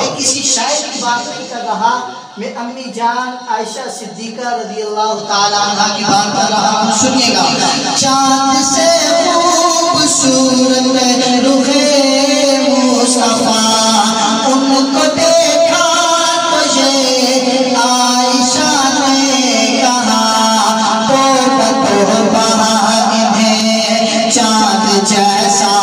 میں کسی شاعر کی بات نہیں کر رہا، میں امی جان عائشہ صدیقہ رضی اللہ تعالیٰ عنہ کی بات کر رہا ہوں. سنیے گا. چاند سے خوبصورت رخ مصطفیٰ ان کو دیکھا تو یہ عائشہ نے کہا توبہ انہیں چاند جیسا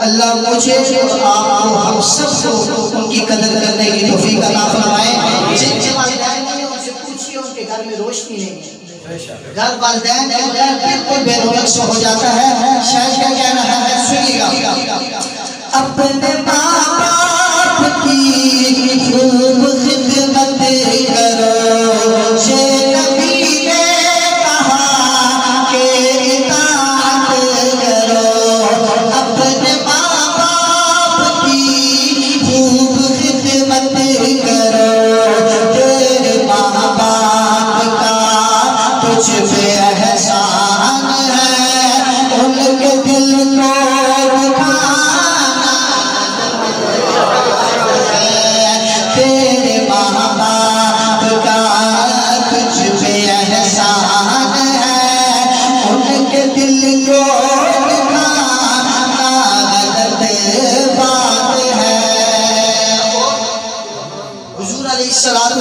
اللہ مجھے اور آپ کو ہم سب کو ان کی قدر کرنے کی توفیق عطا فرمائے. جن کے والدین نہیں ان سے پوچھئے ان کے گھر میں روشنی نہیں ہے. گھر والدین بالکل بے رونق سے ہو جاتا ہے. شاید کیا کہنا ہے سنیے گا. اپنے ماں باپ کی خوب خدمت کرو یہ نبی نے کہا کہ اطاعت کرو. اپنے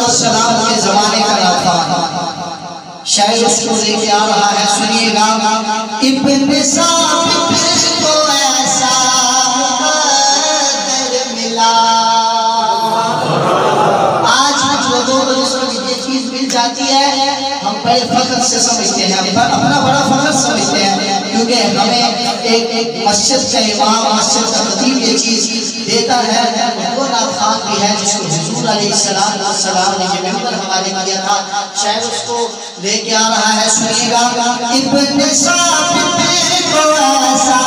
السلام کے زمانے کا نافع شاید اس کو لے کے آ رہا ہے. سنیے گا. ابن ثابت کو ایسا قدر ملا. آج کچھ لوگوں کو جس کو یہ چیز مل جاتی ہے ہم بڑے فخر سے سمجھتے ہیں, اپنا بڑا فخر سمجھتے ہیں, کیونکہ ہمیں ایک مسجد کا امام, مسجد کا خطیب یہ چیز دیتا ہے. وہ نافخان بھی ہے جس کو حضور علیہ السلام نے یہ ممبر ہمارے کیا تھا. شاید اس کو لے کے آ رہا ہے. سنیے گا. ابن ثابت کو ایسا